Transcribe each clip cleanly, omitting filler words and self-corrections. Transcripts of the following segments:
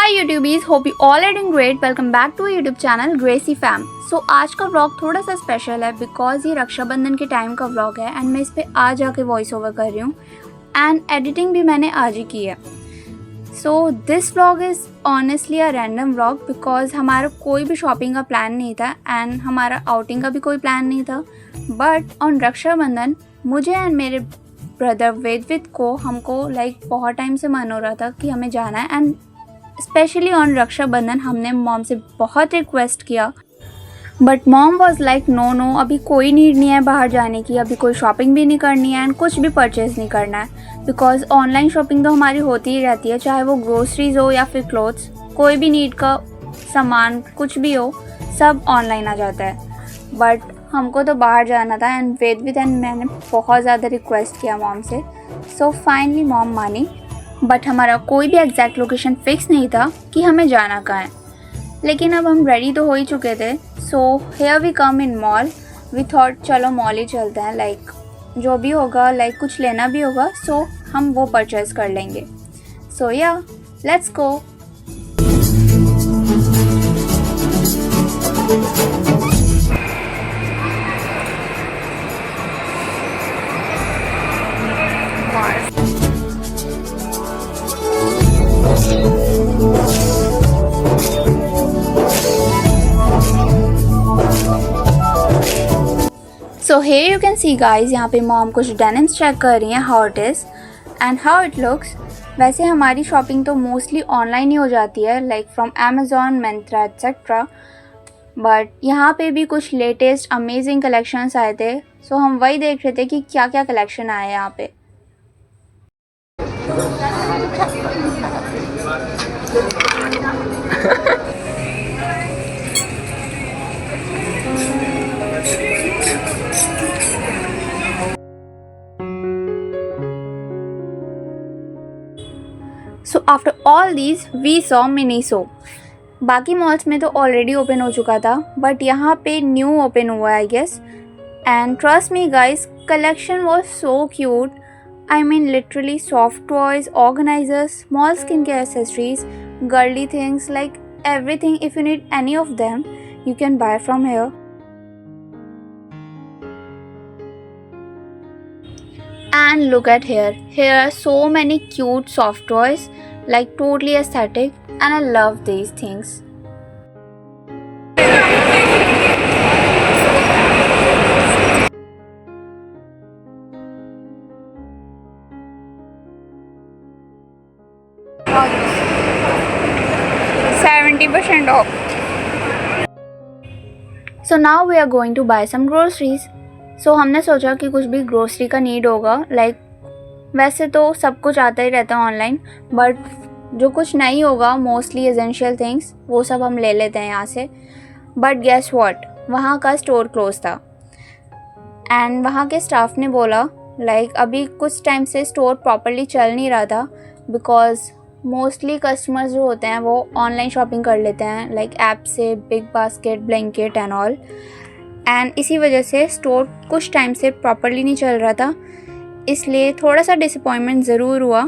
Hi YouTubies, hope you all are doing great. Welcome back to our YouTube channel Gracie Fam. So आज का vlog थोड़ा सा special है because ये रक्षाबंधन के टाइम का व्लॉग है एंड मैं इस पर आज आके वॉइस ओवर कर रही हूँ एंड एडिटिंग भी मैंने आज ही की है. So this vlog is honestly a random vlog because हमारा कोई भी शॉपिंग का प्लान नहीं था एंड हमारा आउटिंग का भी कोई प्लान नहीं था. बट ऑन रक्षाबंधन मुझे एंड मेरे ब्रदर वेदविद को हमको बहुत टाइम से मन हो रहा था कि हमें जाना है एंड स्पेशली ऑन रक्षाबंधन हमने मॉम से बहुत रिक्वेस्ट किया but mom was like no अभी कोई नीड नहीं है बाहर जाने की, अभी कोई शॉपिंग भी नहीं करनी है एंड कुछ भी परचेज़ नहीं करना है बिकॉज ऑनलाइन शॉपिंग तो हमारी होती ही रहती है, चाहे वो ग्रोसरीज हो या फिर क्लोथ्स, कोई भी नीड का सामान कुछ भी हो सब ऑनलाइन आ जाता है. बट हमको तो बाहर जाना था एंड वेदविद एंड मैंने बहुत ज़्यादा रिक्वेस्ट किया मॉम से. सो फाइनली मॉम मानी बट हमारा कोई भी एग्जैक्ट लोकेशन फिक्स नहीं था कि हमें जाना कहाँ है. लेकिन अब हम रेडी तो हो ही चुके थे. So here we come in mall. We thought चलो मॉल ही चलते हैं, जो भी होगा कुछ लेना भी होगा सो हम वो परचेज कर लेंगे. सो या let's go. So here you can see guys, यहाँ पे मॉम कुछ डेनिम्स चेक कर रही हैं how it is and how it looks. वैसे हमारी शॉपिंग तो मोस्टली ऑनलाइन ही हो जाती है from Amazon, Myntra etcetera. But यहाँ पे भी कुछ लेटेस्ट अमेजिंग कलेक्शंस आए थे सो हम वही देख रहे थे कि क्या क्या कलेक्शन आए यहाँ पे. So after all these we saw Miniso. बाकी मॉल्स में तो ऑलरेडी ओपन हो चुका था बट यहाँ पे न्यू ओपन हुआ है I guess. And trust me guys, collection was so cute. I mean literally soft toys, organizers, small skincare accessories, girly things, everything. If you need any of them, you can buy from here. And look at here. Here are so many cute soft toys, totally aesthetic, and I love these things. %70 off. So now we are going to buy some groceries. So हमने सोचा कि कुछ भी grocery का need होगा. वैसे तो सब कुछ आता ही रहता है ऑनलाइन बट जो कुछ नहीं होगा मोस्टली एसेंशियल थिंग्स वो सब हम ले लेते हैं यहाँ से. बट गेस व्हाट, वहाँ का स्टोर क्लोज था एंड वहाँ के स्टाफ ने बोला अभी कुछ टाइम से स्टोर प्रॉपरली चल नहीं रहा था बिकॉज मोस्टली कस्टमर्स जो होते हैं वो ऑनलाइन शॉपिंग कर लेते हैं ऐप से, big basket, blanket and all. And इसी वजह से स्टोर कुछ टाइम से प्रॉपरली नहीं चल रहा था, इसलिए थोड़ा सा डिसअपॉइंटमेंट ज़रूर हुआ.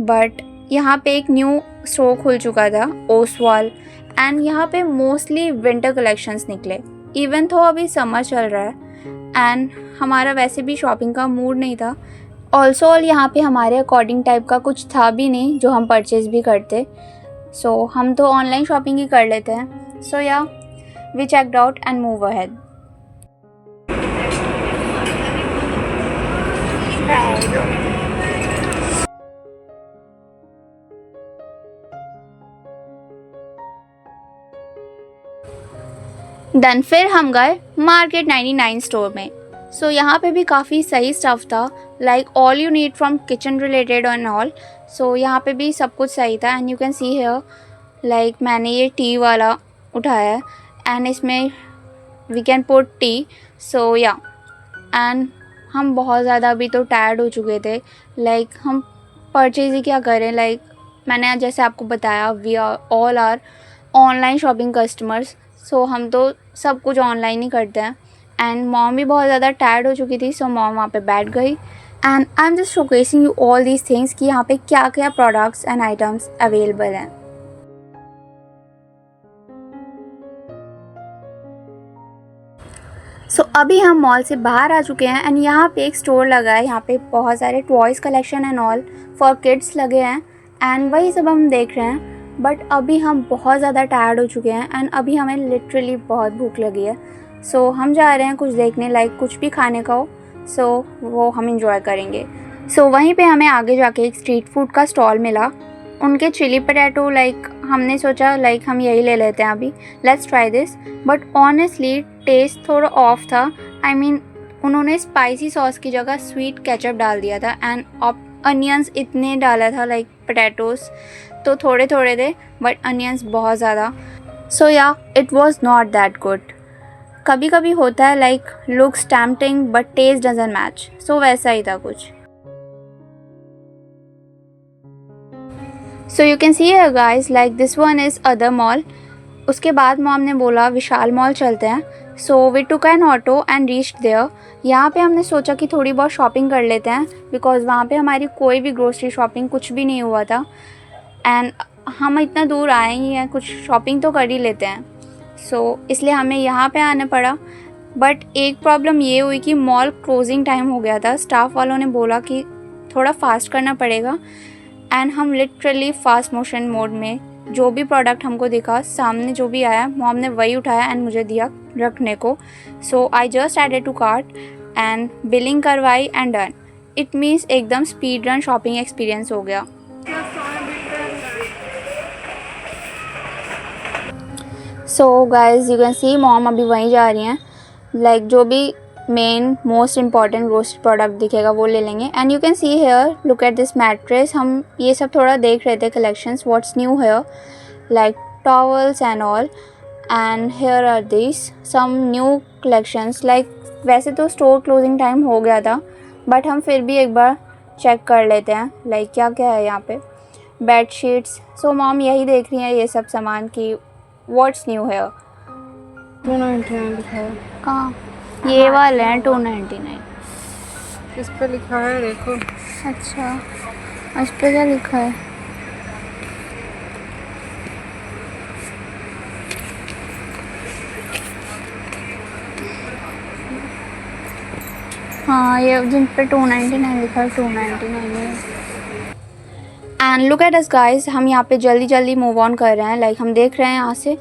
बट यहाँ पे एक न्यू स्टोर खुल चुका था, ओसवाल, एंड यहाँ पे मोस्टली विंटर कलेक्शंस निकले. इवन तो अभी समर चल रहा है एंड हमारा वैसे भी शॉपिंग का मूड नहीं था. ऑल्सो यहाँ पे हमारे अकॉर्डिंग टाइप का कुछ था भी नहीं जो हम परचेज़ भी करते. सो हम तो ऑनलाइन शॉपिंग ही कर लेते हैं. So yeah we checked out and move ahead. Then फिर हम गए मार्केट 99 स्टोर में. सो यहाँ पे भी काफ़ी सही स्टफ़ था, all you need from kitchen related and all. So यहाँ पे भी सब कुछ सही था and you can see here मैंने ये टी वाला उठाया है एंड इसमें we can put tea. So yeah and हम बहुत ज़्यादा अभी तो टायर्ड हो चुके थे. हम परचेज़ ही क्या करें. मैंने जैसे आपको बताया we are all are online shopping customers. So हम तो सब कुछ ऑनलाइन ही करते हैं एंड मॉम भी बहुत ज़्यादा टायर्ड हो चुकी थी सो मॉम वहाँ पे बैठ गई and I am just showcasing you all these things कि यहाँ पे क्या क्या प्रोडक्ट्स एंड आइटम्स अवेलेबल हैं. सो अभी हम मॉल से बाहर आ चुके हैं एंड यहाँ पे एक स्टोर लगा है, यहाँ पे बहुत सारे toys collection and all for kids लगे हैं एंड वही सब हम देख रहे हैं। बट अभी हम बहुत ज़्यादा टायर्ड हो चुके हैं एंड अभी हमें लिटरली बहुत भूख लगी है। सो हम जा रहे हैं कुछ देखने, लाइक कुछ भी खाने का हो, सो वो हम इंजॉय करेंगे। सो वहीं पे हमें आगे जाके एक स्ट्रीट फूड का स्टॉल मिला, उनके चिली पटैटो, लाइक हमने सोचा लाइक हम यही ले लेते हैं अभी, let's try this. But honestly taste थोड़ा ऑफ था। आई मीन उन्होंने स्पाइसी सॉस की जगह स्वीट केचप डाल दिया था एंड अनियंस इतने डाला था, लाइक पटैटोस तो थोड़े थोड़े थे बट अनियंस बहुत ज़्यादा। So yeah it was not that good. कभी कभी होता है like looks tempting but taste doesn't match, so वैसा ही था कुछ। So you can see here guys, like this one is other mall. उसके बाद मॉम ने बोला विशाल मॉल चलते हैं। So we took an auto and reached there. यहाँ पे हमने सोचा कि थोड़ी बहुत शॉपिंग कर लेते हैं बिकॉज़ वहाँ पे हमारी कोई भी ग्रोसरी शॉपिंग कुछ भी नहीं हुआ था एंड हम इतना दूर आए ही हैं, कुछ शॉपिंग तो कर ही लेते हैं। सो इसलिए हमें यहाँ पे आना पड़ा। बट एक प्रॉब्लम ये हुई कि मॉल क्लोजिंग टाइम हो गया था। स्टाफ वालों ने बोला कि थोड़ा फास्ट करना पड़ेगा एंड हम लिटरली फास्ट मोशन मोड में जो भी प्रोडक्ट हमको दिखा, सामने जो भी आया मॉम ने वही उठाया एंड मुझे दिया रखने को। So I just added to cart and billing करवाई एंड डन। इट मीन्स एकदम स्पीड रन शॉपिंग एक्सपीरियंस हो गया। So guys you can see mom अभी वहीं जा रही हैं, लाइक जो भी main most important grocery product दिखेगा वो ले लेंगे। And you can see here, look at this mattress. हम ये सब थोड़ा देख रहे थे collections, what's new here, like towels and all. And here are this some new collections. Like वैसे तो स्टोर क्लोजिंग टाइम हो गया था बट हम फिर भी एक बार चेक कर लेते हैं लाइक क्या क्या है यहाँ पे। Bed sheets. सो मॉम यही देख रही हैं ये सब सामान की व्हाट्स न्यू हेयर। 299 लिखा है। कहाँ? ये वाले हैं 299। इस पे लिखा है देखो। अच्छा, इस पे क्या लिखा है? हाँ, ये जिन पे 299 लिखा है 299 है। And look at us guys, हम यहाँ पे जल्दी जल्दी मूव ऑन कर रहे हैं। लाइक हम देख रहे हैं यहाँ से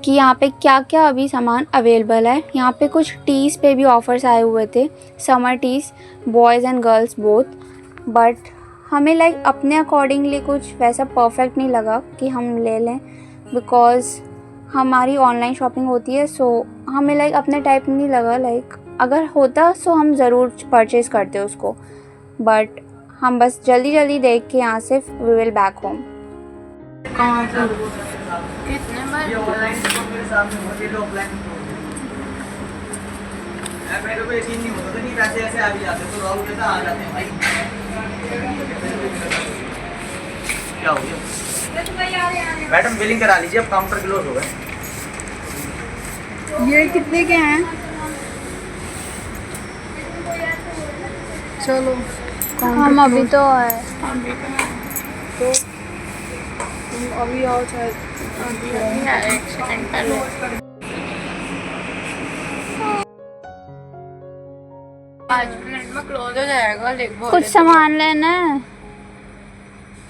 कि यहाँ पे क्या क्या अभी सामान अवेलेबल है। यहाँ पे कुछ टीज़ पे भी ऑफ़र्स आए हुए थे, summer tees, boys and girls both. But हमें लाइक अपने अकॉर्डिंगली कुछ वैसा परफेक्ट नहीं लगा कि हम ले लें बिकॉज़ हमारी ऑनलाइन शॉपिंग होती है। सो हमें लाइक अपने टाइप नहीं लगा। लाइक अगर होता सो हम ज़रूर परचेज़ करते उसको, बट हम बस जल्दी जल्दी देख के यहाँ से वी विल बैक होम। कहाँ से? कितने बार? ये ऑनलाइन तो मेरे सामने होते हैं ऑफलाइन। मेरे को यकीन नहीं होता कि पैसे ऐसे आ भी जाते तो रॉन्ग देता आ जाते हैं भाई। क्या हो गया मैडम? बिलिंग करा लीजिए, अब काउंटर क्लोज हो गए। ये कितने के हैं? चलो हम अभी तो है, तो तुम अभी आओ चाहे एक सेकंड पहले। 5 मिनट में क्लोज हो जाएगा। कुछ सामान लेना है,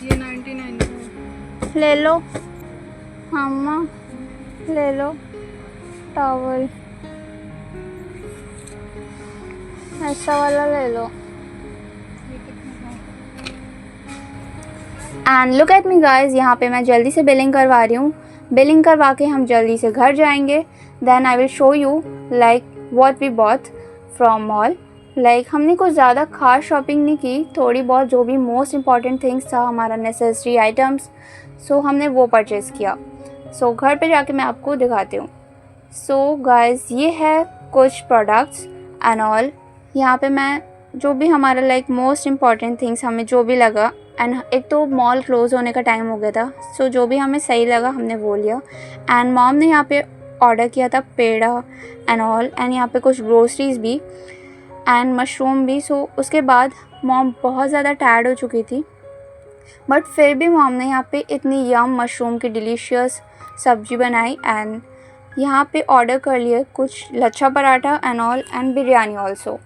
ये 99 का है। ले लो। हाँ ले लो टॉवल, ऐसा वाला ले लो। And look at me guys, यहाँ पे मैं जल्दी से बिलिंग करवा रही हूँ। बिलिंग करवा के हम जल्दी से घर जाएंगे। Then I will show you like what we bought from mall. Like हमने कुछ ज़्यादा खास शॉपिंग नहीं की, थोड़ी बहुत जो भी मोस्ट इम्पॉर्टेंट थिंग्स था हमारा नेसेसरी आइटम्स, सो हमने वो परचेज़ किया। सो घर पे जाके मैं आपको दिखाती हूँ। सो गाइज ये है कुछ प्रोडक्ट्स एंड ऑल। यहाँ पे मैं जो भी हमारा लाइक मोस्ट इम्पॉर्टेंट थिंग्स हमें जो भी लगा, एंड एक तो मॉल क्लोज होने का टाइम हो गया था, सो जो भी हमें सही लगा हमने वो लिया। एंड मॉम ने यहाँ पे ऑर्डर किया था पेड़ा एंड ऑल, एंड यहाँ पे कुछ ग्रोसरीज भी एंड मशरूम भी। सो उसके बाद मॉम बहुत ज़्यादा टायर्ड हो चुकी थी बट फिर भी मॉम ने यहाँ पे इतनी यम मशरूम की डिलीशियस सब्जी बनाई एंड यहाँ पे ऑर्डर कर लिए कुछ lachha paratha and all and biryani also.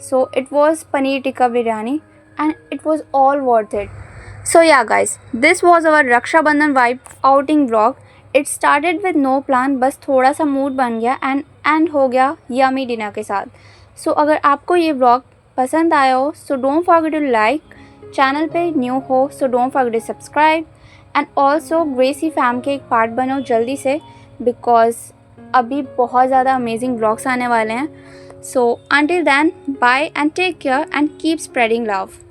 So it was paneer tikka biryani and it was all worth it. So yeah guys, this was our Raksha Bandhan vibe outing vlog. It started with no plan, बस थोड़ा सा mood बन गया and end हो गया yummy dinner के साथ. So अगर आपको ये vlog पसंद आया हो so don't forget to like, channel पे न्यू हो so don't forget to subscribe and also Gracie fam के एक पार्ट बनो जल्दी से because अभी बहुत ज़्यादा अमेजिंग vlogs आने वाले हैं. So until then, bye and take care and keep spreading love.